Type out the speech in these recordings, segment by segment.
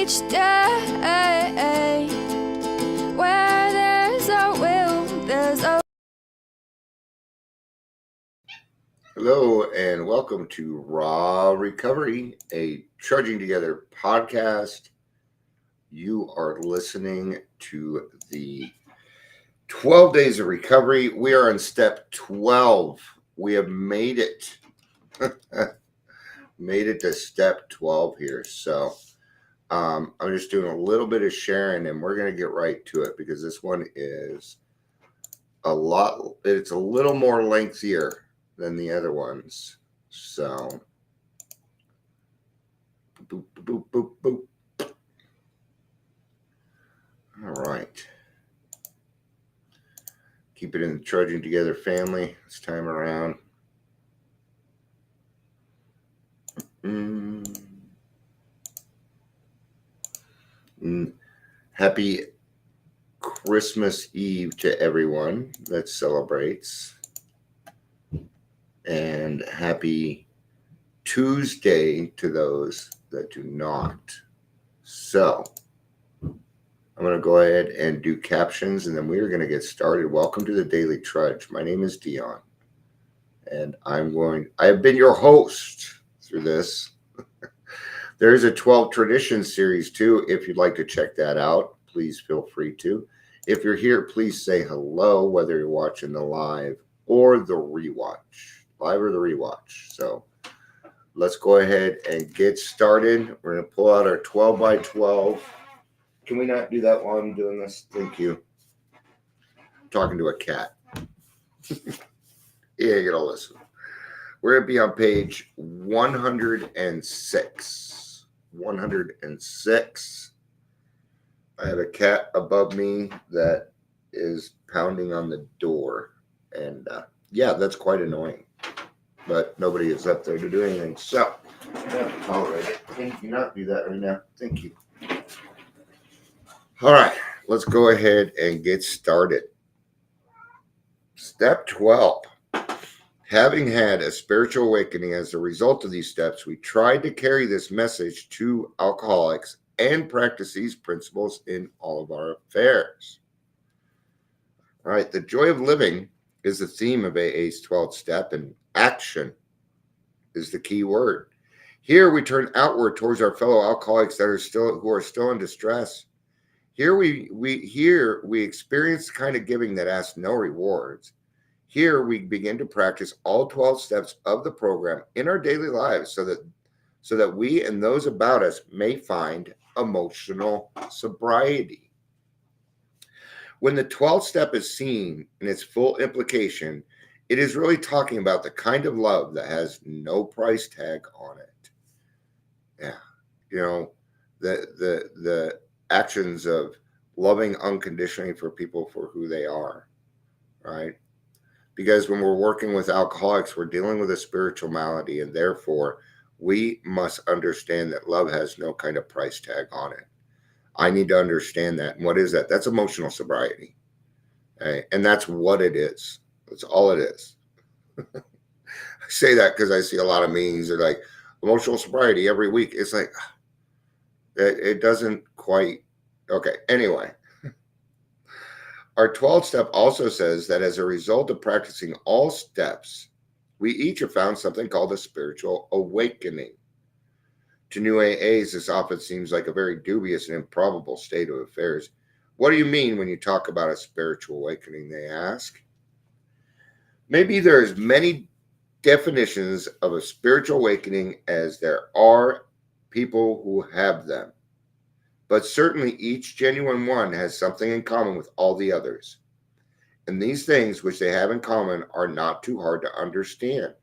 each day. Where there's a will, there's a... Hello and welcome to Raw Recovery, a Trudging Together podcast. You are listening to the 12 Days of Recovery. We are on step 12. We have made it. Made it to step 12 here. So I'm just doing a little bit of sharing and we're going to get right to it because this one is it's a little more lengthier than the other ones. So, boop, boop, boop, boop. All right. Keep it in the Trudging Together family this time around. Happy Christmas Eve to everyone that celebrates. And happy Tuesday to those that do not. So, I'm going to go ahead and do captions and then we're going to get started. Welcome to the Daily Trudge. My name is Dion and I have been your host through this. There is a 12 Traditions series too. If you'd like to check that out, please feel free to. If you're here, please say hello, whether you're watching the live or the rewatch. Live or the rewatch. So let's go ahead and get started. We're going to pull out our 12 by 12. Can we not do that while I'm doing this? Thank you. I'm talking to a cat. Yeah, you gotta listen. We're going to be on page 106. 106. I have a cat above me that is pounding on the door. And yeah, that's quite annoying. But nobody is up there to do anything. So, all right. Can you not do that right now? Thank you. All right. Let's go ahead and get started. Step 12. Having had a spiritual awakening as a result of these steps, we tried to carry this message to alcoholics and practice these principles in all of our affairs. All right. The joy of living is the theme of AA's 12th step, and action is the key word. Here we turn outward towards our fellow alcoholics who are still in distress. Here we experience the kind of giving that asks no rewards. Here we begin to practice all 12 steps of the program in our daily lives so that we and those about us may find emotional sobriety. When the 12th step is seen in its full implication, it is really talking about the kind of love that has no price tag on it. Yeah. You know, the actions of loving unconditionally for people for who they are, right? Because when we're working with alcoholics, we're dealing with a spiritual malady, and therefore we must understand that love has no kind of price tag on it. I need to understand that. And what is that? That's emotional sobriety. Okay? And that's what it is. That's all it is. I say that because I see a lot of meetings that are like emotional sobriety every week. It's like, it doesn't quite. Okay. Anyway, our 12th step also says that as a result of practicing all steps, we each have found something called a spiritual awakening. To new AAs, this often seems like a very dubious and improbable state of affairs. What do you mean when you talk about a spiritual awakening, they ask? Maybe there is many definitions of a spiritual awakening as there are people who have them. But certainly each genuine one has something in common with all the others. And these things which they have in common are not too hard to understand.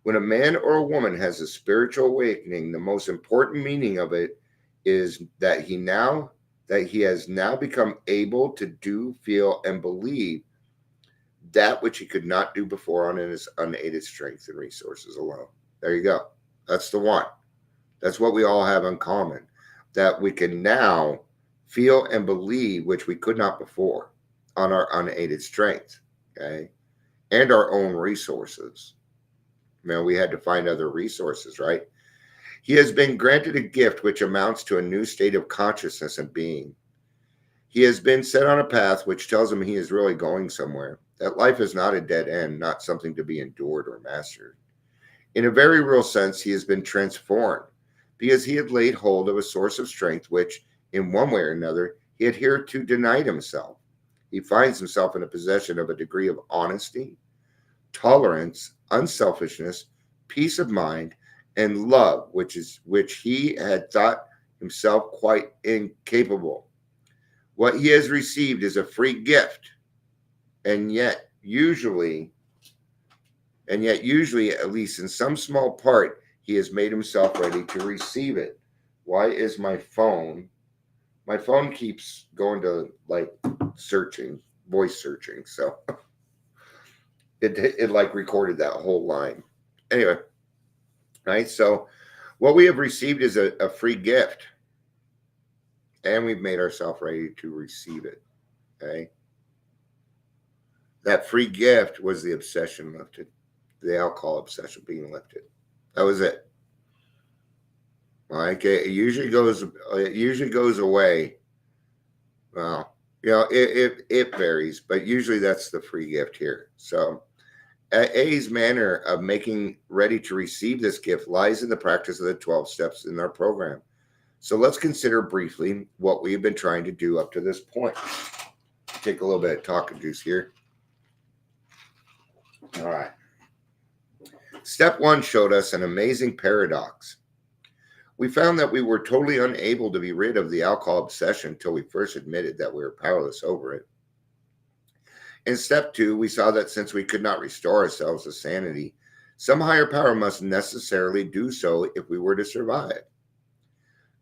When a man or a woman has a spiritual awakening, the most important meaning of it is that he has now become able to do, feel, and believe that which he could not do before on his unaided strength and resources alone. There you go. That's the one. That's what we all have in common. That we can now feel and believe which we could not before on our unaided strength, okay? And our own resources. Man, we had to find other resources, right? He has been granted a gift which amounts to a new state of consciousness and being. He has been set on a path which tells him he is really going somewhere, that life is not a dead end, not something to be endured or mastered. In a very real sense, he has been transformed because he had laid hold of a source of strength which, in one way or another, he had hitherto denied himself. He finds himself in a possession of a degree of honesty, tolerance, unselfishness, peace of mind, and love, which he had thought himself quite incapable. What he has received is a free gift, and yet usually, at least in some small part, he has made himself ready to receive it. Why is my phone? My phone keeps going to like searching, voice searching. So it like recorded that whole line. Anyway, right? So what we have received is a free gift, and we've made ourselves ready to receive it. Okay. That free gift was the obsession lifted, the alcohol obsession being lifted. That was it. Like it usually goes away. Well, it varies, but usually that's the free gift here. So A's manner of making ready to receive this gift lies in the practice of the 12 steps in our program. So let's consider briefly what we've been trying to do up to this point. Take a little bit of talking juice here. All right. Step 1 showed us an amazing paradox. We found that we were totally unable to be rid of the alcohol obsession until we first admitted that we were powerless over it. In step 2, we saw that since we could not restore ourselves to sanity, some higher power must necessarily do so if we were to survive.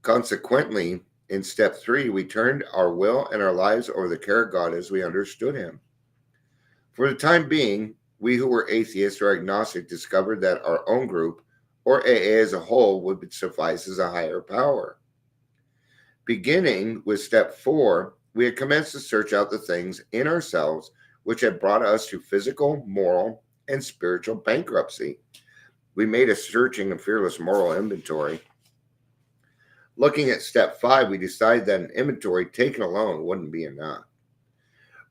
Consequently, in step 3, we turned our will and our lives over the care of God as we understood him. For the time being, we who were atheists or agnostic discovered that our own group, or AA as a whole, would suffice as a higher power. Beginning with step 4, we had commenced to search out the things in ourselves which had brought us to physical, moral, and spiritual bankruptcy. We made a searching and fearless moral inventory. Looking at step 5, we decided that an inventory taken alone wouldn't be enough.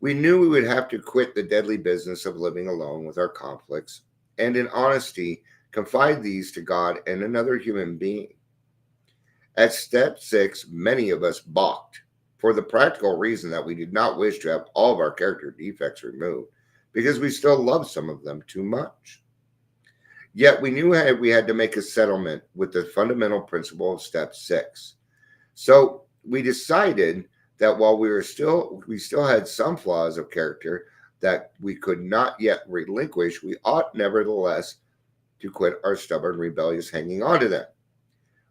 We knew we would have to quit the deadly business of living alone with our conflicts, and in honesty, confide these to God and another human being. At step 6, many of us balked, for the practical reason that we did not wish to have all of our character defects removed, because we still loved some of them too much. Yet we knew we had to make a settlement with the fundamental principle of step 6. So we decided that while we still had some flaws of character that we could not yet relinquish, we ought nevertheless to quit our stubborn, rebellious hanging on to them.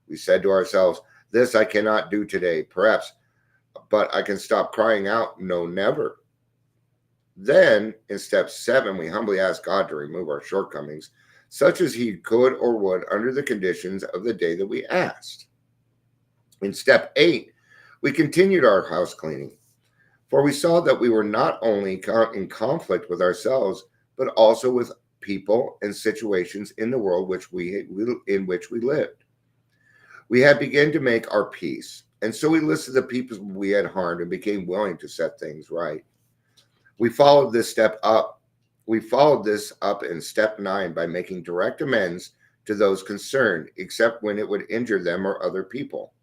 We said to ourselves, this I cannot do today, perhaps, but I can stop crying out, no, never. Then, in step 7, we humbly asked God to remove our shortcomings, such as he could or would under the conditions of the day that we asked. In step 8, we continued our house cleaning, for we saw that we were not only in conflict with ourselves, but also with people and situations in the world in which we lived. We had begun to make our peace, and so we listed the people we had harmed and became willing to set things right. We followed this up in step 9 by making direct amends to those concerned, except when it would injure them or other people.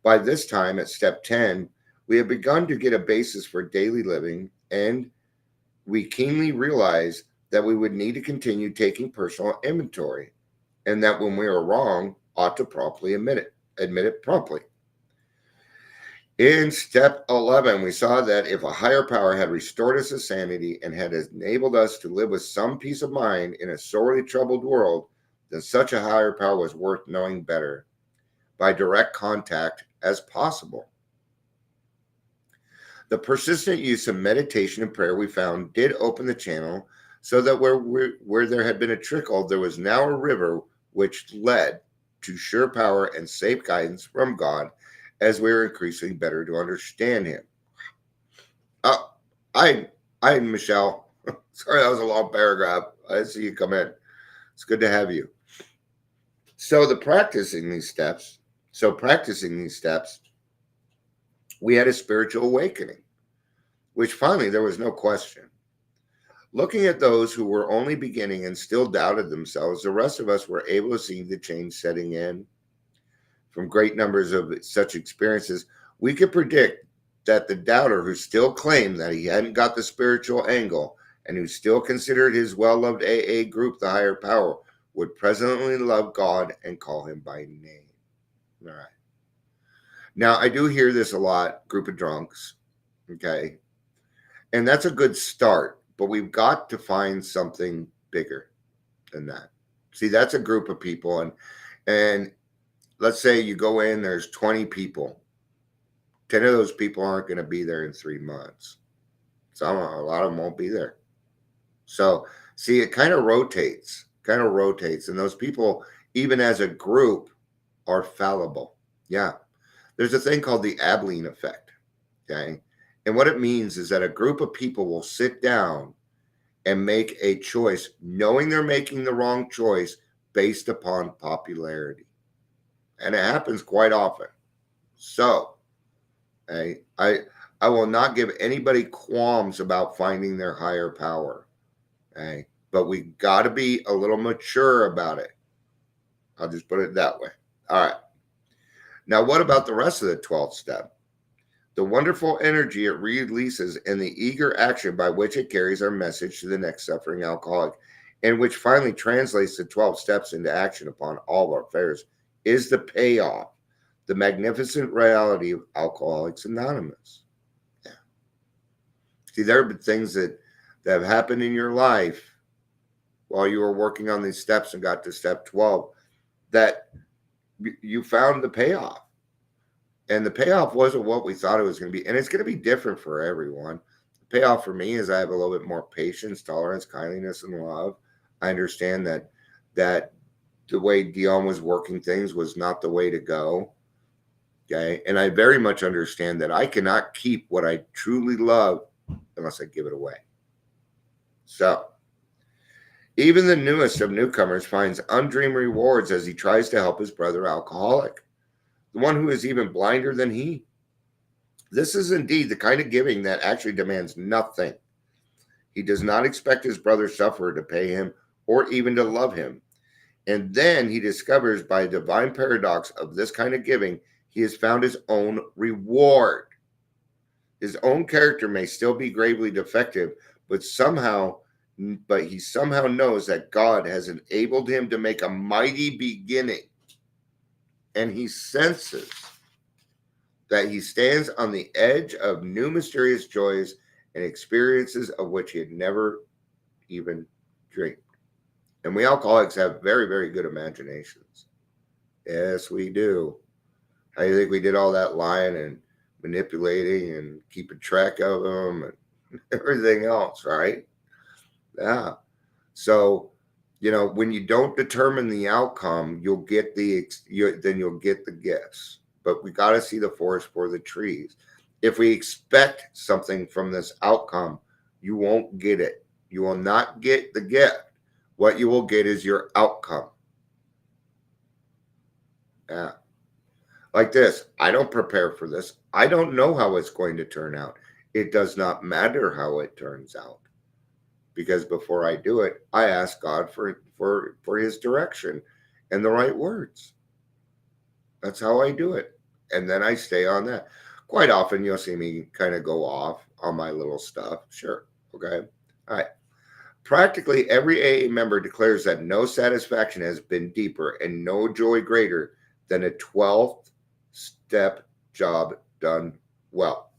By this time, at step 10, we had begun to get a basis for daily living, and we keenly realized that we would need to continue taking personal inventory, and that when we were wrong, ought to promptly admit it promptly. In step 11, we saw that if a higher power had restored us to sanity and had enabled us to live with some peace of mind in a sorely troubled world, then such a higher power was worth knowing better by direct contact as possible. The persistent use of meditation and prayer we found did open the channel so that where there had been a trickle, there was now a river which led to sure power and safe guidance from God as we were increasingly better to understand him. Hi, Michelle. Sorry, that was a long paragraph. I see you come in. It's good to have you. So practicing these steps, we had a spiritual awakening, which finally there was no question. Looking at those who were only beginning and still doubted themselves, the rest of us were able to see the change setting in. From great numbers of such experiences, we could predict that the doubter who still claimed that he hadn't got the spiritual angle and who still considered his well-loved AA group the higher power would presently love God and call him by name. All right. Now, I do hear this a lot, group of drunks, okay? And that's a good start, but we've got to find something bigger than that. See, that's a group of people, and let's say you go in, there's 20 people. 10 of those people aren't going to be there in 3 months. A lot of them won't be there. So, see, it kind of rotates. And those people, even as a group, are fallible. Yeah. There's a thing called the Abilene effect. Okay. And what it means is that a group of people will sit down and make a choice, knowing they're making the wrong choice based upon popularity. And it happens quite often. So, I will not give anybody qualms about finding their higher power. Okay? But we got to be a little mature about it. I'll just put it that way. All right. Now, what about the rest of the 12th step? The wonderful energy it releases and the eager action by which it carries our message to the next suffering alcoholic, and which finally translates the 12 steps into action upon all of our affairs, is the payoff, the magnificent reality of Alcoholics Anonymous. Yeah. See, there have been things that have happened in your life while you were working on these steps and got to step 12 that you found the payoff. And the payoff wasn't what we thought it was going to be. And it's going to be different for everyone. The payoff for me is I have a little bit more patience, tolerance, kindliness, and love. I understand that the way Dion was working things was not the way to go. Okay. And I very much understand that I cannot keep what I truly love unless I give it away. So, even the newest of newcomers finds undreamed rewards as he tries to help his brother alcoholic, the one who is even blinder than he. This is indeed the kind of giving that actually demands nothing. He does not expect his brother sufferer to pay him or even to love him. And then he discovers by a divine paradox of this kind of giving, he has found his own reward. His own character may still be gravely defective, but he somehow knows that God has enabled him to make a mighty beginning. And he senses that he stands on the edge of new mysterious joys and experiences of which he had never even dreamed. And we alcoholics have very, very good imaginations. Yes, we do. How do you think we did all that lying and manipulating and keeping track of them and everything else, right? Yeah. So, when you don't determine the outcome, you'll get you'll get the gifts. But we got to see the forest for the trees. If we expect something from this outcome, you won't get it. You will not get the gift. What you will get is your outcome. Yeah. Like this, I don't prepare for this. I don't know how it's going to turn out. It does not matter how it turns out. Because before I do it, I ask God for his direction and the right words. That's how I do it. And then I stay on that. Quite often you'll see me kind of go off on my little stuff. Sure. Okay. All right. Practically every AA member declares that no satisfaction has been deeper and no joy greater than a 12th step job done well.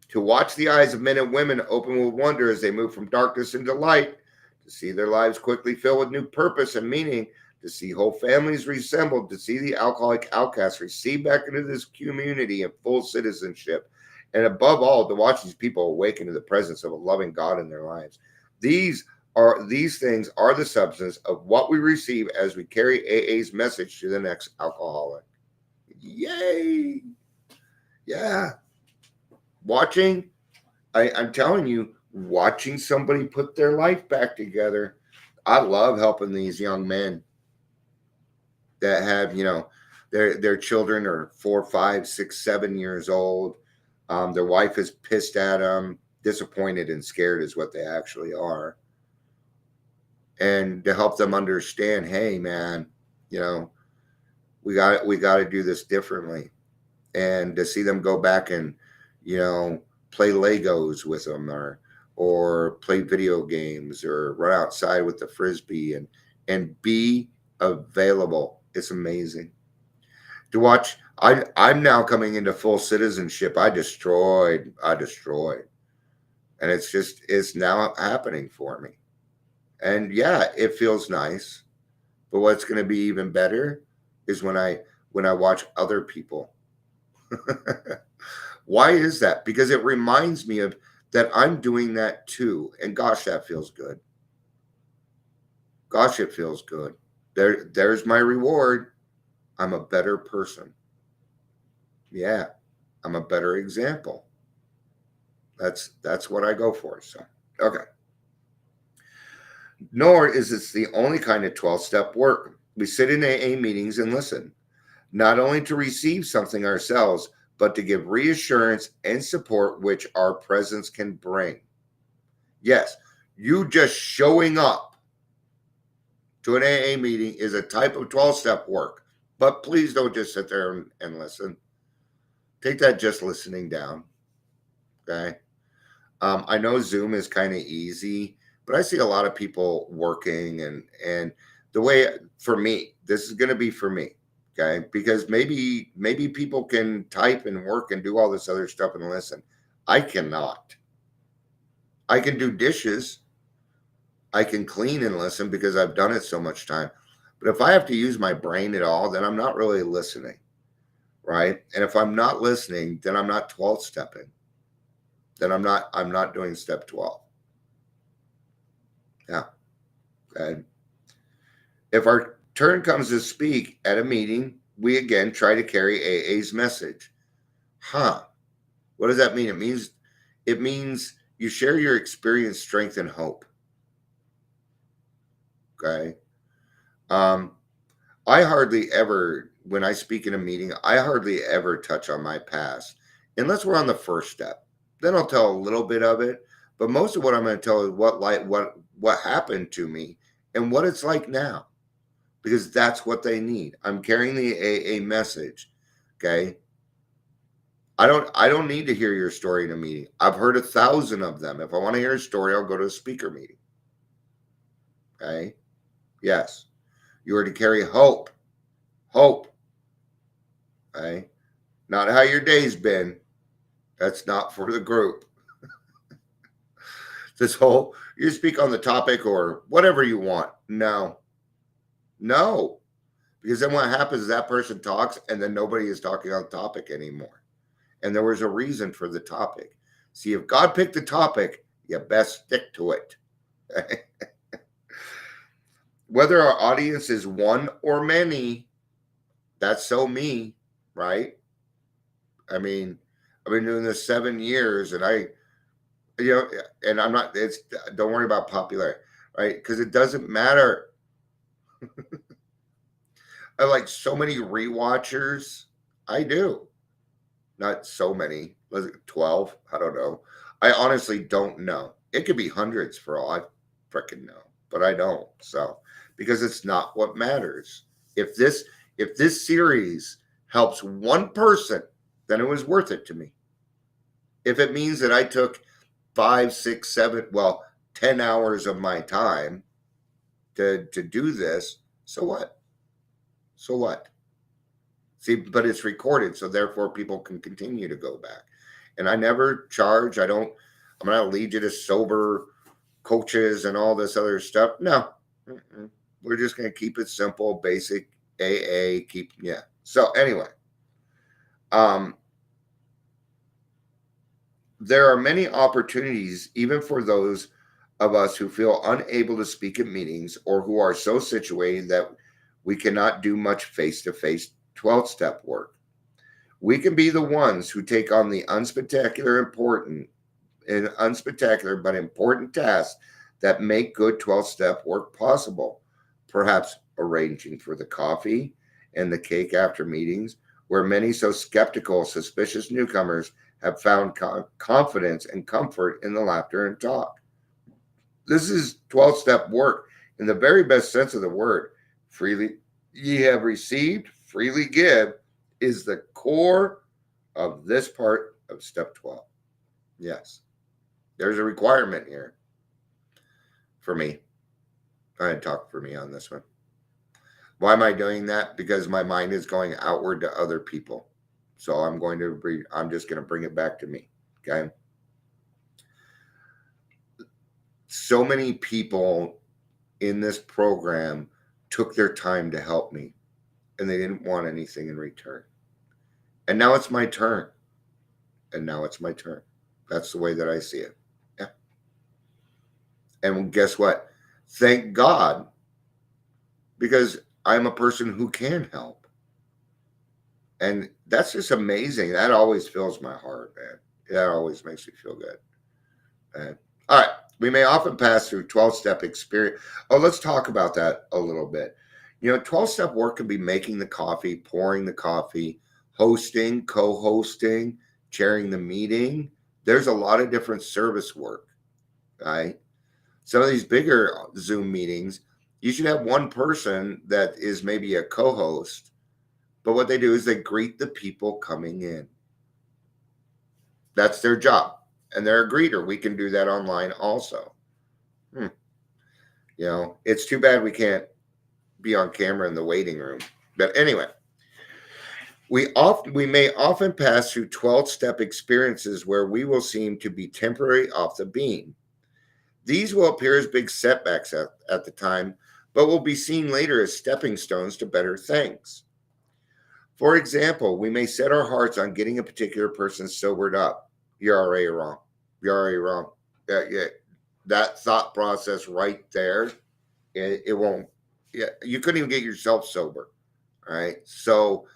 To watch the eyes of men and women open with wonder as they move from darkness into light, to see their lives quickly fill with new purpose and meaning, to see whole families reassembled, to see the alcoholic outcasts receive back into this community in full citizenship, and above all, to watch these people awaken to the presence of a loving God in their lives. These things are the substance of what we receive as we carry AA's message to the next alcoholic. Yay! Yeah. Watching, I'm telling you, watching somebody put their life back together. I love helping these young men. that have, their children are 4, 5, 6, 7 years old. Their wife is pissed at them, disappointed and scared is what they actually are. And to help them understand, hey man, we got to do this differently. And to see them go back and, play Legos with them, or play video games, or run outside with the Frisbee and be available. It's amazing to watch. I'm now coming into full citizenship. I destroyed. And it's now happening for me. And yeah, it feels nice. But what's going to be even better is when I watch other people. Why is that? Because it reminds me of that I'm doing that too. And gosh, that feels good. Gosh, it feels good. There's my reward. I'm a better person. Yeah, I'm a better example. That's what I go for. So, okay. Nor is this the only kind of 12-step work. We sit in AA meetings and listen, not only to receive something ourselves, but to give reassurance and support which our presence can bring. Yes, you just showing up to an AA meeting is a type of 12-step work, but please don't just sit there and listen. Take that just listening down, okay? I know Zoom is kind of easy, but I see a lot of people working, and the way, for me, this is going to be for me, okay? Because maybe people can type and work and do all this other stuff and listen. I cannot. I can do dishes. I can clean and listen because I've done it so much time. But if I have to use my brain at all, then I'm not really listening, right? And if I'm not listening, then I'm not 12-stepping. Then I'm not doing step 12. Yeah. Okay. If our turn comes to speak at a meeting, we again try to carry AA's message. What does that mean? It means you share your experience, strength, and hope. Okay. I hardly ever, when I speak in a meeting, I hardly ever touch on my past, unless we're on the first step. Then I'll tell a little bit of it, but most of what I'm going to tell is what happened to me and what it's like now, because that's what they need. I'm carrying the AA message. Okay. I don't need to hear your story in a meeting. I've heard 1,000 of them. If I want to hear a story, I'll go to a speaker meeting. Okay. Yes. You are to carry hope. Hope. Okay. Not how your day's been. That's not for the group. This whole, you speak on the topic or whatever you want. No. Because then what happens is that person talks and then nobody is talking on the topic anymore. And there was a reason for the topic. See, if God picked the topic, you best stick to it. Whether our audience is one or many, that's so me, right? I mean, I've been doing this 7 years, and and I'm not, don't worry about popularity, right? Because it doesn't matter. I like so many rewatchers. I do. Not so many. 12? I don't know. I honestly don't know. It could be hundreds for all I freaking know, but I don't. So, because it's not what matters. If this series helps one person, then it was worth it to me. If it means that I took 5, 6, 7, 10 hours of my time to do this, so what? So what? See, but it's recorded, so therefore people can continue to go back. And I never charge. I'm going to lead you to sober coaches and all this other stuff. No. We're just going to keep it simple, basic AA, So anyway, there are many opportunities, even for those of us who feel unable to speak at meetings or who are so situated that we cannot do much face-to-face 12-step work. We can be the ones who take on the unspectacular but important tasks that make good 12-step work possible. Perhaps arranging for the coffee, and the cake after meetings, where many so skeptical, suspicious newcomers have found confidence and comfort in the laughter and talk. This is 12-step work in the very best sense of the word. Freely ye have received, freely give is the core of this part of step 12. Yes, there's a requirement here for me. I talk for me on this one. Why am I doing that? Because my mind is going outward to other people. So I'm just going to bring it back to me. Okay. So many people in this program took their time to help me, and they didn't want anything in return. And now it's my turn. That's the way that I see it. Yeah. And guess what? Thank God, because I'm a person who can help. And that's just amazing. That always fills my heart, man. That always makes me feel good. All right. We may often pass through 12-step experience. Oh, let's talk about that a little bit. 12-step work can be making the coffee, pouring the coffee, hosting, co-hosting, chairing the meeting. There's a lot of different service work, right? Some of these bigger Zoom meetings, you should have one person that is maybe a co-host, but what they do is they greet the people coming in. That's their job. And they're a greeter. We can do that online also. It's too bad we can't be on camera in the waiting room. But anyway, we may often pass through 12-step experiences where we will seem to be temporarily off the beam. These will appear as big setbacks at the time, but will be seen later as stepping stones to better things. For example, we may set our hearts on getting a particular person sobered up. You're already wrong. That thought process right there, it won't. Yeah, you couldn't even get yourself sober. All right. So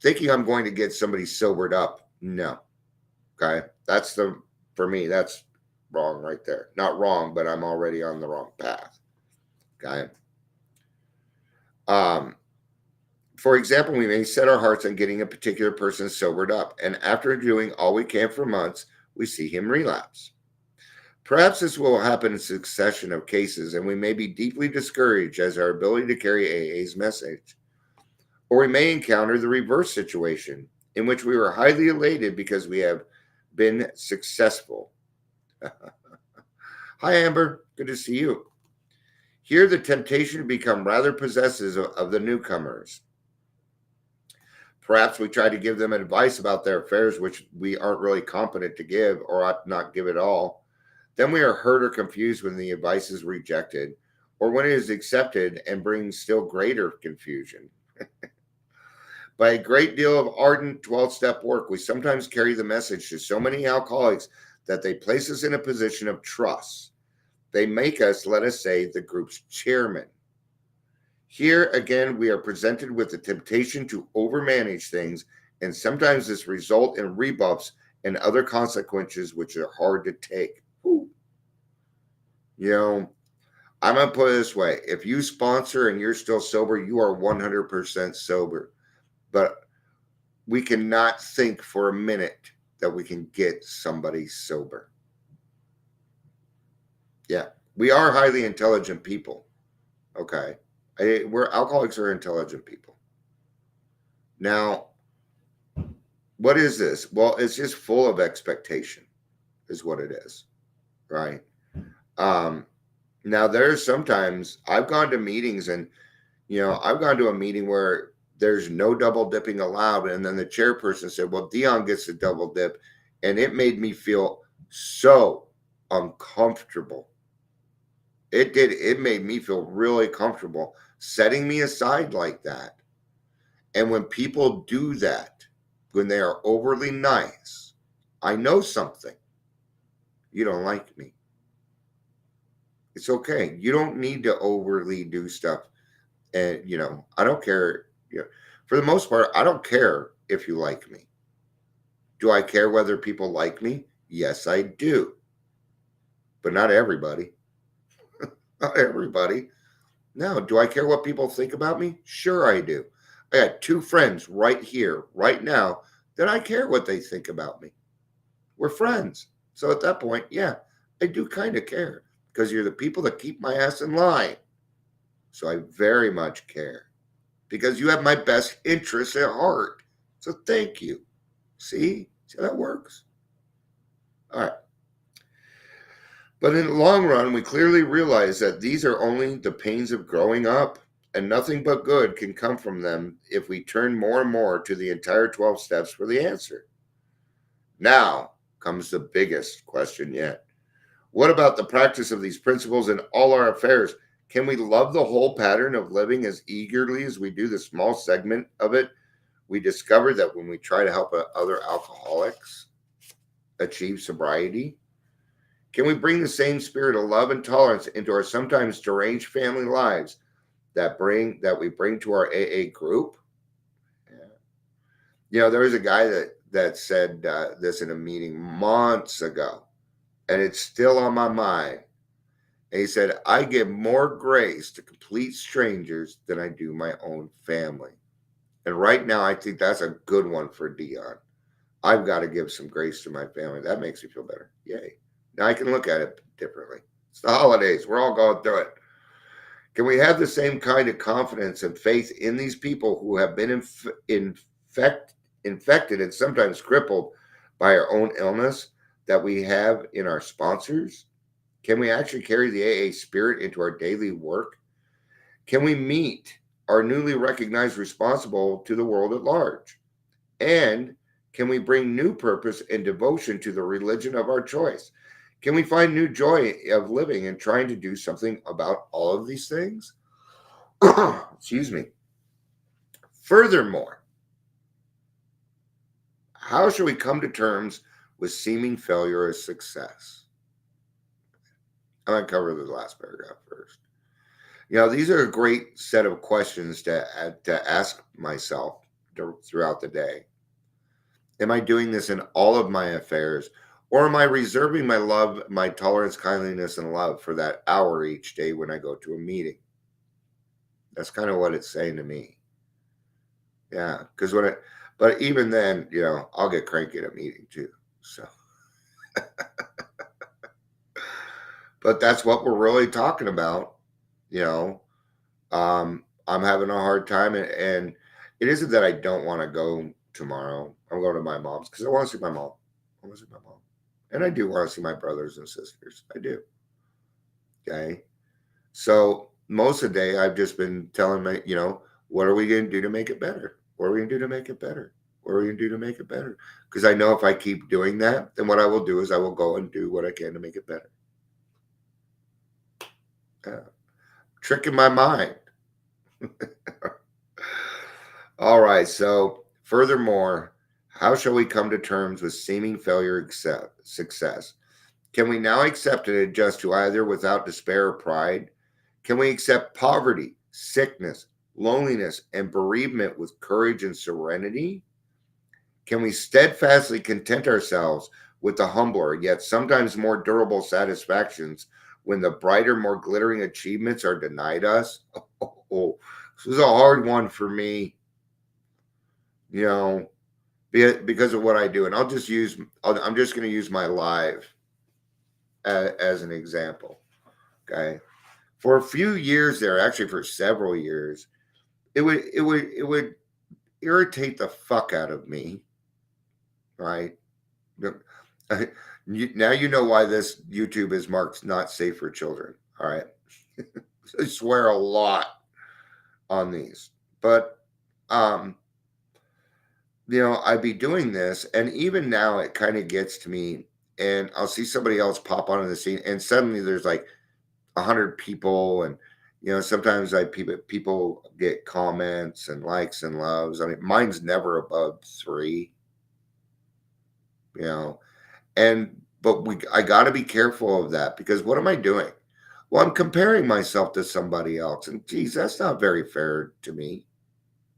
thinking I'm going to get somebody sobered up, no. Okay. For me, that's wrong right there. Not wrong, but I'm already on the wrong path. Okay. For example, we may set our hearts on getting a particular person sobered up, and after doing all we can for months, we see him relapse. Perhaps this will happen in succession of cases, and we may be deeply discouraged as our ability to carry AA's message. Or we may encounter the reverse situation, in which we were highly elated because we have been successful. Hi, Amber. Good to see you. Here, the temptation to become rather possessive of the newcomers. Perhaps we try to give them advice about their affairs, which we aren't really competent to give or ought not give at all. Then we are hurt or confused when the advice is rejected, or when it is accepted and brings still greater confusion. By a great deal of ardent 12-step work, we sometimes carry the message to so many alcoholics that they place us in a position of trust. They make us, let us say, the group's chairman. Here again, we are presented with the temptation to overmanage things, and sometimes this results in rebuffs and other consequences which are hard to take. Ooh. I'm going to put it this way. If you sponsor and you're still sober, you are 100% sober. But we cannot think for a minute that we can get somebody sober. Yeah, we are highly intelligent people. Okay. Alcoholics are intelligent people. Now, what is this? Well, it's just full of expectation is what it is, right? Now, there's sometimes I've gone to meetings and, I've gone to a meeting where there's no double dipping allowed. And then the chairperson said, well, Dion gets the double dip. And it made me feel so uncomfortable. It did. It made me feel really comfortable setting me aside like that. And when people do that, when they are overly nice, I know something. You don't like me. It's okay. You don't need to overly do stuff. And, I don't care. For the most part, I don't care if you like me. Do I care whether people like me? Yes, I do. But not everybody. Not everybody. No. Do I care what people think about me? Sure, I do. I got 2 friends right here, right now, that I care what they think about me. We're friends. So at that point, yeah, I do kind of care because you're the people that keep my ass in line. So I very much care because you have my best interests at heart. So thank you. See how that works? All right. But in the long run, we clearly realize that these are only the pains of growing up, and nothing but good can come from them if we turn more and more to the entire 12 steps for the answer. Now comes the biggest question yet. What about the practice of these principles in all our affairs? Can we love the whole pattern of living as eagerly as we do the small segment of it? We discovered that when we try to help other alcoholics achieve sobriety, can we bring the same spirit of love and tolerance into our sometimes deranged family lives that we bring to our AA group? Yeah. There was a guy that said this in a meeting months ago, and it's still on my mind. And he said, I give more grace to complete strangers than I do my own family. And right now, I think that's a good one for Dion. I've got to give some grace to my family. That makes me feel better. Yay. Now I can look at it differently. It's the holidays. We're all going through it. Can we have the same kind of confidence and faith in these people who have been infected and sometimes crippled by our own illness that we have in our sponsors? Can we actually carry the AA spirit into our daily work? Can we meet our newly recognized responsible to the world at large? And can we bring new purpose and devotion to the religion of our choice? Can we find new joy of living and trying to do something about all of these things? Excuse me. Furthermore, how should we come to terms with seeming failure as success? I'm going to cover the last paragraph first. These are a great set of questions to ask myself throughout the day. Am I doing this in all of my affairs, or am I reserving my love, my tolerance, kindliness, and love for that hour each day when I go to a meeting? That's kind of what it's saying to me. Yeah, because but even then, I'll get cranky at a meeting too. So, but that's what we're really talking about. I'm having a hard time, and it isn't that I don't want to go tomorrow. I'm going to my mom's because I want to see my mom. And I do want to see my brothers and sisters. I do. Okay. So most of the day, I've just been telling me, what are we going to do to make it better? What are we going to do to make it better? What are we going to do to make it better? Because I know if I keep doing that, then what I will do is I will go and do what I can to make it better. Tricking my mind. All right. So furthermore, how shall we come to terms with seeming failure success? Can we now accept and adjust to either without despair or pride? Can we accept poverty, sickness, loneliness, and bereavement with courage and serenity? Can we steadfastly content ourselves with the humbler, yet sometimes more durable satisfactions when the brighter, more glittering achievements are denied us? This is a hard one for me, because of what I do. And I'm just going to use my life as an example. Okay. For a few years there, actually for several years, it would irritate the fuck out of me. Right. Now you know why this YouTube is marked not safe for children. All right. I swear a lot on these, but I'd be doing this, and even now it kind of gets to me, and I'll see somebody else pop onto the scene, and suddenly there's like 100 people, and sometimes people get comments and likes and loves. I mean, mine's never above 3. But I got to be careful of that, because what am I doing? Well, I'm comparing myself to somebody else, and geez, that's not very fair to me.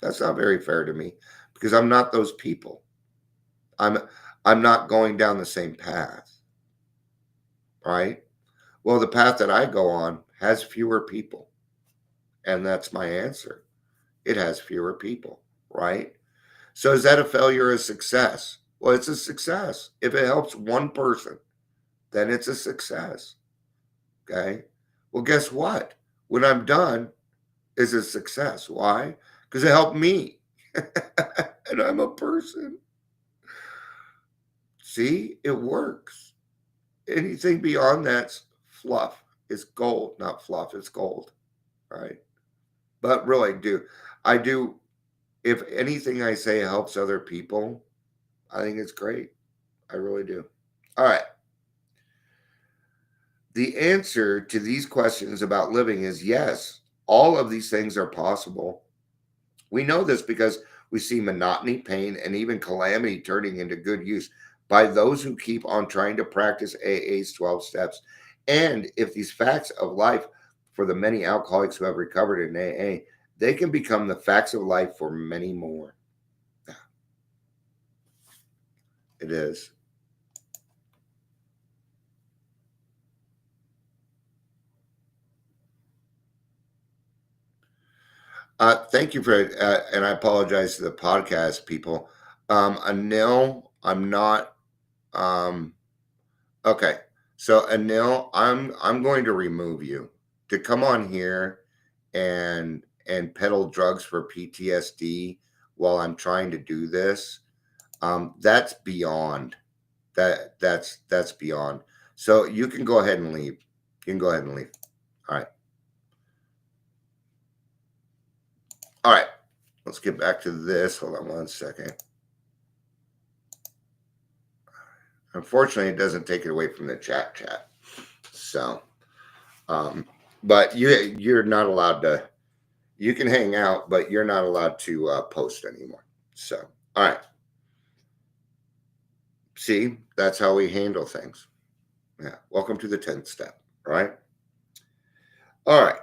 That's not very fair to me, because I'm not those people. I'm not going down the same path, right? Well, the path that I go on has fewer people, and that's my answer. It has fewer people. right? So is that a failure or a success? Well, it's a success. If it helps one person, then it's a success. Okay. Well, guess what? When I'm done, is a success. Why? Because it helped me. And I'm a person. See, it works. Anything beyond that's fluff. It's gold, not fluff. It's gold. Right. But really, I do, if anything I say helps other people, I think it's great. I really do. All right. The answer to these questions about living is yes, all of these things are possible. We know this because we see monotony, pain, and even calamity turning into good use by those who keep on trying to practice AA's 12 steps. And if these facts of life for the many alcoholics who have recovered in AA, they can become the facts of life for many more. It is. Thank you for it. And I apologize to the podcast people. Anil, I'm not. Okay. So Anil, I'm going to remove you to come on here and peddle drugs for PTSD while I'm trying to do this. That's beyond. That's beyond. So you can go ahead and leave. You can go ahead and leave. All right. All right, let's get back to this. Hold on one second. Unfortunately, it doesn't take it away from the chat. So, but you're not allowed to. You can hang out, but you're not allowed to post anymore. So, all right. See, that's how we handle things. Yeah. Welcome to the 10th step. Right. All right.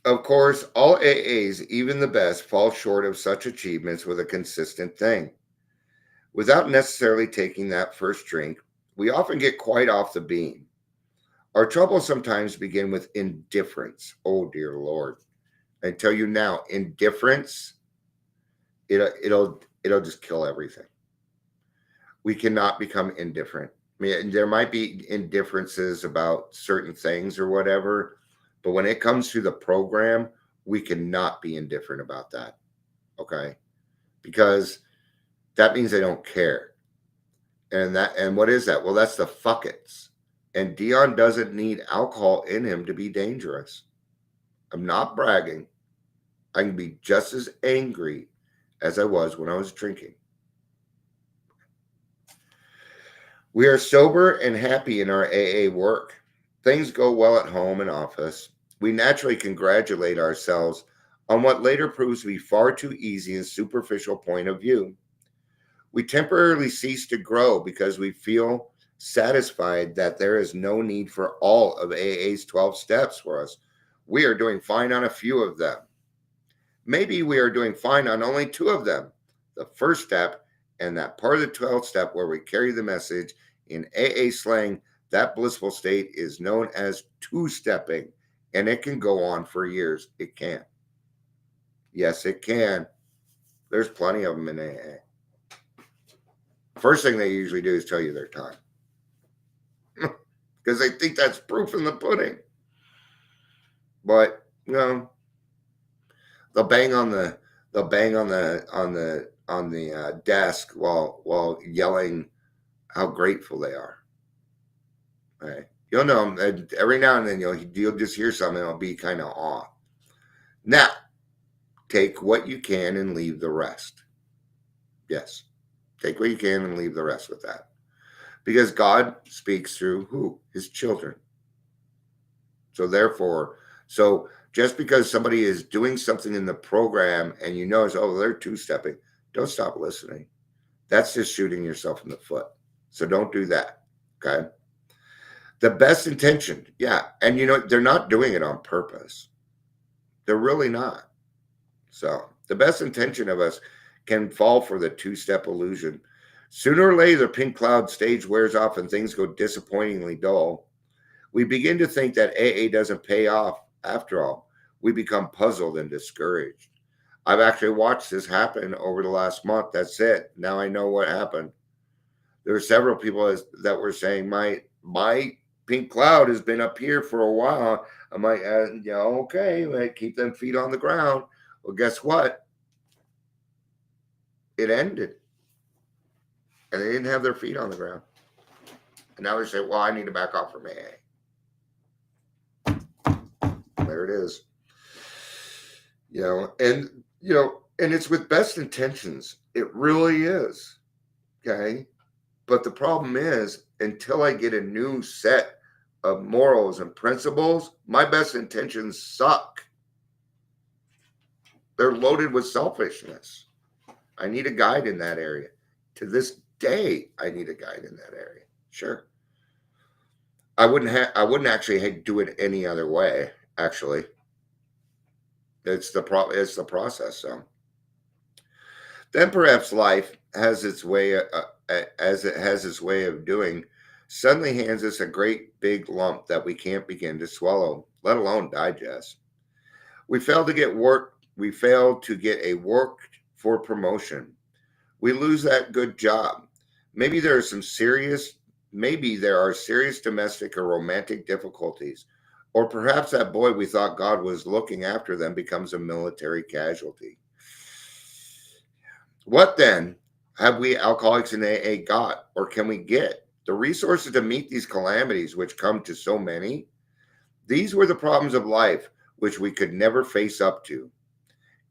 Of course, all AAs, even the best, fall short of such achievements with a consistent thing. Without necessarily taking that first drink, we often get quite off the beam. Our troubles sometimes begin with indifference. Oh dear Lord. I tell you now, indifference, it'll just kill everything. We cannot become indifferent. I mean, there might be indifferences about certain things or whatever, but when it comes to the program, we cannot be indifferent about that. Okay? Because that means they don't care. And what is that? Well, that's the fuckets. And Dion doesn't need alcohol in him to be dangerous. I'm not bragging. I can be just as angry as I was when I was drinking. We are sober and happy in our AA work. Things go well at home and office. We naturally congratulate ourselves on what later proves to be far too easy and superficial point of view. We temporarily cease to grow because we feel satisfied that there is no need for all of AA's 12 steps for us. We are doing fine on a few of them. Maybe we are doing fine on only 2 of them. The first step and that part of the 12th step where we carry the message in AA slang, that blissful state is known as 2-stepping, and it can go on for years. It can. Yes, it can. There's plenty of them in AA. First thing they usually do is tell you their time. Because they think that's proof in the pudding. But, you know, they'll bang on the desk while yelling how grateful they are. Right? You'll know them every now and then. You'll just hear something. It'll be kind of off. Now, take what you can and leave the rest. Yes, take what you can and leave the rest with that, because God speaks through who? His children. So therefore, just because somebody is doing something in the program and you notice, oh, they're 2-stepping, don't stop listening. That's just shooting yourself in the foot. So don't do that. Okay. The best intention. Yeah. And they're not doing it on purpose. They're really not. So the best intention of us can fall for the 2-step illusion. Sooner or later, the pink cloud stage wears off and things go disappointingly dull. We begin to think that AA doesn't pay off after all. We become puzzled and discouraged. I've actually watched this happen over the last month. That's it. Now I know what happened. There were several people that were saying my pink cloud has been up here for a while. I'm like, okay, like, keep them feet on the ground. Well, guess what? It ended, and they didn't have their feet on the ground. And now they say, well, I need to back off from AA. There it is. And it's with best intentions. It really is. Okay. But the problem is, until I get a new set of morals and principles, my best intentions suck. They're loaded with selfishness. I need a guide in that area. To this day, I need a guide in that area. Sure. I wouldn't actually do it any other way, actually. It's the process. So then perhaps life has its way, as it has its way of doing, suddenly hands us a great big lump that we can't begin to swallow, let alone digest. We fail to get a work for promotion. We lose that good job. Maybe there are serious domestic or romantic difficulties. Or perhaps that boy we thought God was looking after them becomes a military casualty. What then have we alcoholics in AA got, or can we get? The resources to meet these calamities which come to so many? These were the problems of life which we could never face up to.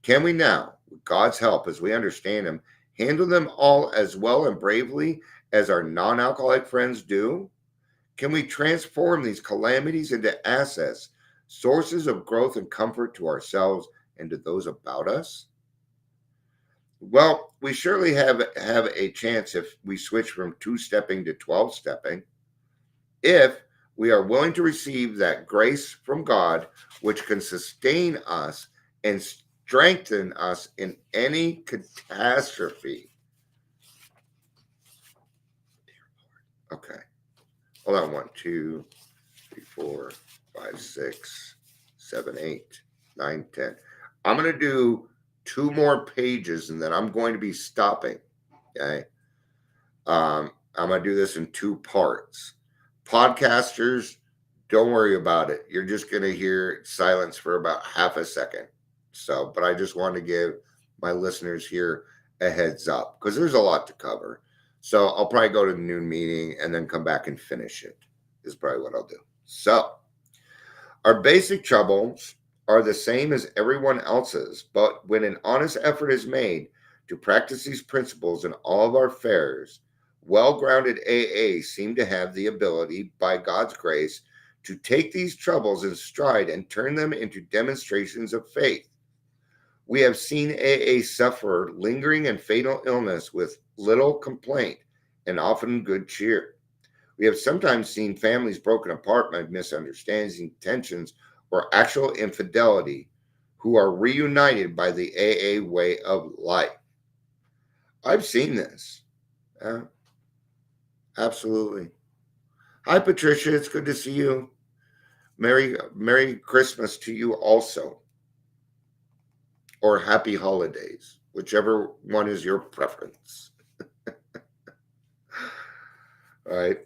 Can we now, with God's help as we understand Him, handle them all as well and bravely as our non-alcoholic friends do? Can we transform these calamities into assets, sources of growth and comfort to ourselves and to those about us? Well, we surely have a chance if we switch from 2-stepping to 12-stepping. If we are willing to receive that grace from God, which can sustain us and strengthen us in any catastrophe. Okay. Hold on. 1, 2, 3, 4, 5, 6, 7, 8, 9, 10. I'm going to do 2 more pages and then I'm going to be stopping. Okay. I'm going to do this in 2 parts. Podcasters, don't worry about it. You're just going to hear silence for about half a second. So, but I just want to give my listeners here a heads up because there's a lot to cover. So I'll probably go to the noon meeting and then come back and finish it is probably what I'll do. So our basic troubles are the same as everyone else's, but when an honest effort is made to practice these principles in all of our affairs, well-grounded AA seem to have the ability, by God's grace, to take these troubles in stride and turn them into demonstrations of faith. We have seen AA suffer lingering and fatal illness with little complaint and often good cheer. We have sometimes seen families broken apart by misunderstandings, tensions, or actual infidelity who are reunited by the AA way of life. I've seen this. Absolutely. Hi, Patricia. It's good to see you. Merry Christmas to you also. Or happy holidays, whichever one is your preference. All right.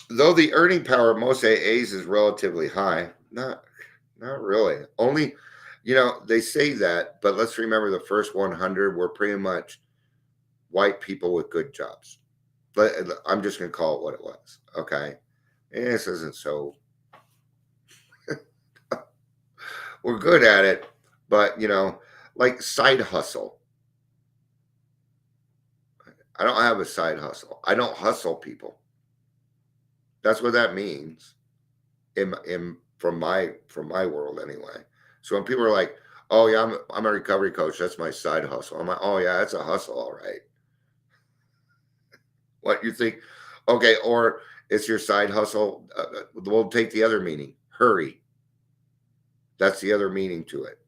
Though the earning power of most AAs is relatively high, not really. Only, they say that, but let's remember the first 100 were pretty much white people with good jobs. But I'm just going to call it what it was. Okay. And this isn't so. We're good at it, but like side hustle. I don't have a side hustle. I don't hustle people. That's what that means from my world anyway. So when people are like, "Oh yeah, I'm a recovery coach. That's my side hustle." I'm like, "Oh yeah, that's a hustle, all right." What you think? Okay, or it's your side hustle. We'll take the other meaning. Hurry. That's the other meaning to it.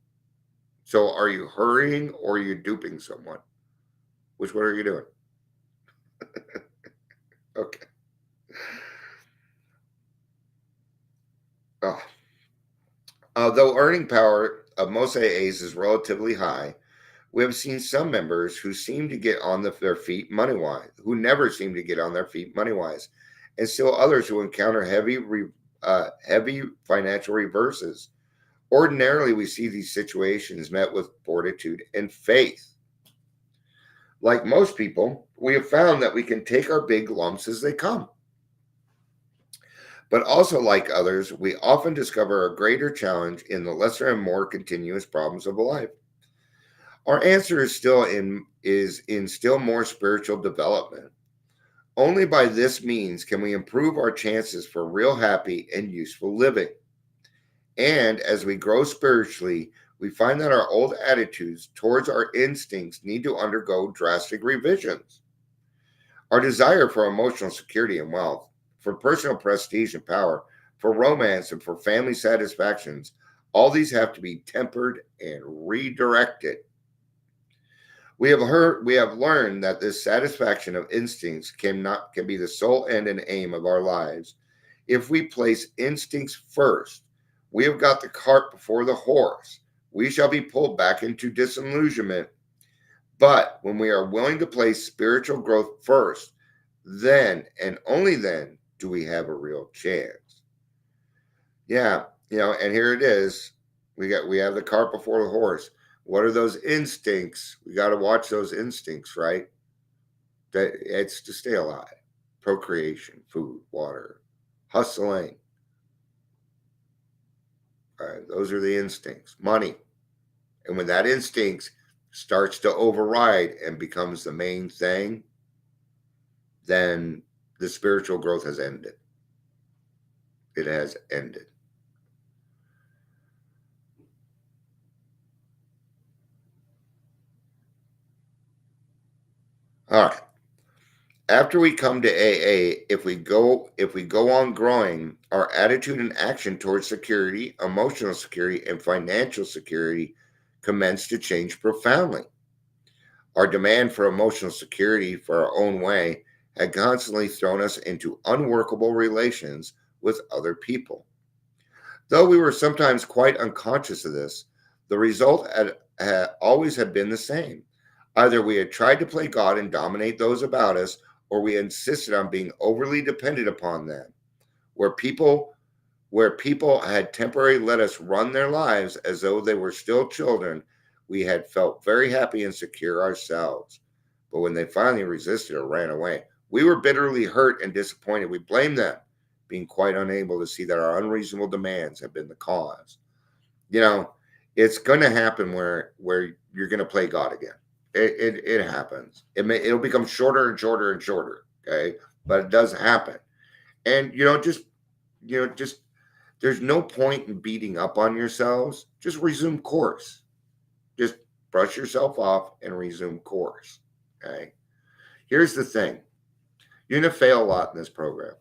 So are you hurrying or are you duping someone? Which one are you doing? Okay. Though earning power of most AAs is relatively high, we have seen some members who seem to get on their feet money-wise, who never seem to get on their feet money-wise, and still others who encounter heavy financial reverses. Ordinarily, we see these situations met with fortitude and faith. Like most people, we have found that we can take our big lumps as they come. But also, like others, we often discover a greater challenge in the lesser and more continuous problems of life. Our answer is in still more spiritual development. Only by this means can we improve our chances for real happy and useful living. And as we grow spiritually, we find that our old attitudes towards our instincts need to undergo drastic revisions. Our desire for emotional security and wealth, for personal prestige and power, for romance and for family satisfactions, all these have to be tempered and redirected. We have learned that this satisfaction of instincts can be the sole end and aim of our lives. If we place instincts first, we have got the cart before the horse. We shall be pulled back into disillusionment. But when we are willing to place spiritual growth first, then and only then do we have a real chance. Yeah, and here it is. We have the cart before the horse. What are those instincts? We got to watch those instincts, right? That it's to stay alive, procreation, food, water, hustling. All right, those are the instincts. Money. And when that instinct starts to override and becomes the main thing, then the spiritual growth has ended. It has ended. All right. After we come to AA, if we go on growing, our attitude and action towards security, emotional security, and financial security commence to change profoundly. Our demand for emotional security for our own way had constantly thrown us into unworkable relations with other people. Though we were sometimes quite unconscious of this, the result had always been the same. Either we had tried to play God and dominate those about us, or we insisted on being overly dependent upon them. Where people had temporarily let us run their lives as though they were still children, we had felt very happy and secure ourselves. But when they finally resisted or ran away, we were bitterly hurt and disappointed. We blamed them, being quite unable to see that our unreasonable demands had been the cause. It's going to happen where you're going to play God again. It happens. It'll become shorter and shorter and shorter. Okay, but it does happen. And just there's no point in beating up on yourselves. Just resume course. Just brush yourself off and resume course. Okay. Here's the thing. You're going to fail a lot in this program.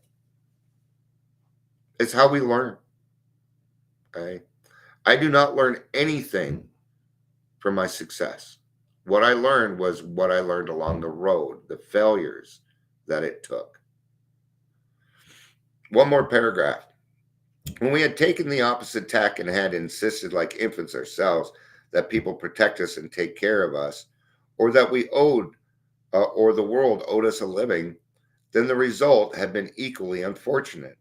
It's how we learn. Okay. I do not learn anything from my success. What I learned was what I learned along the road, the failures that it took. One more paragraph. When we had taken the opposite tack and had insisted like infants ourselves that people protect us and take care of us, or that we owed, or the world owed us a living, then the result had been equally unfortunate.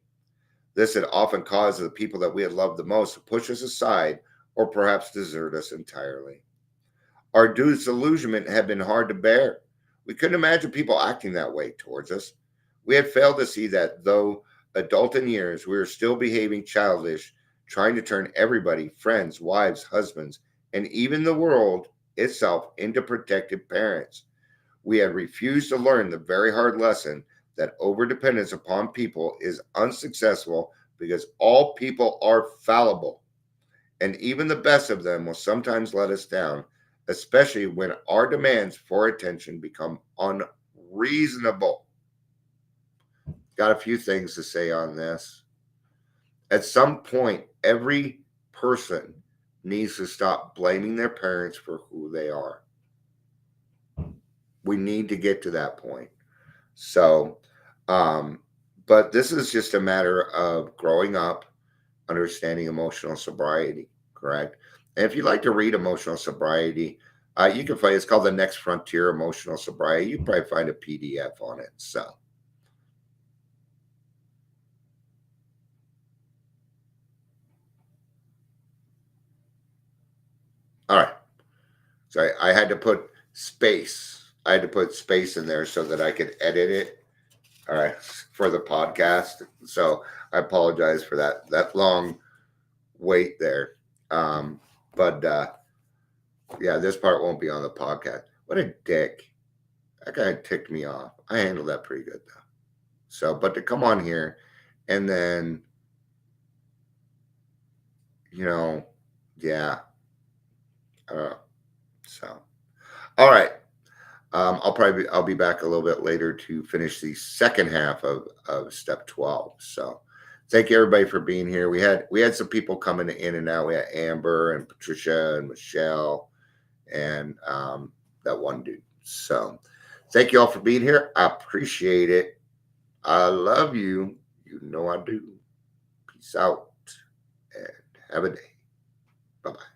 This had often caused the people that we had loved the most to push us aside or perhaps desert us entirely. Our disillusionment had been hard to bear. We couldn't imagine people acting that way towards us. We had failed to see that, though adult in years, we were still behaving childish, trying to turn everybody, friends, wives, husbands, and even the world itself into protective parents. We had refused to learn the very hard lesson that overdependence upon people is unsuccessful because all people are fallible, and even the best of them will sometimes let us down, especially when our demands for attention become unreasonable. Got a few things to say on this. At some point, every person needs to stop blaming their parents for who they are. We need to get to that point. So, but this is just a matter of growing up, understanding emotional sobriety, correct? And if you'd like to read Emotional Sobriety, you can find it's called The Next Frontier Emotional Sobriety. You can probably find a PDF on it. So, all right. So I had to put space. I had to put space in there so that I could edit it. All right, for the podcast. So I apologize for that long wait there. But yeah, this part won't be on the podcast. What a dick. That guy ticked me off. I handled that pretty good though. So, but to come on here and then, yeah, I don't know. So, all right. I'll be back a little bit later to finish the second half of step 12. So thank you everybody for being here. We had some people coming in and out. We had Amber and Patricia and Michelle and that one dude. So thank you all for being here. I appreciate it. I love you. You know I do. Peace out and have a day. Bye-bye.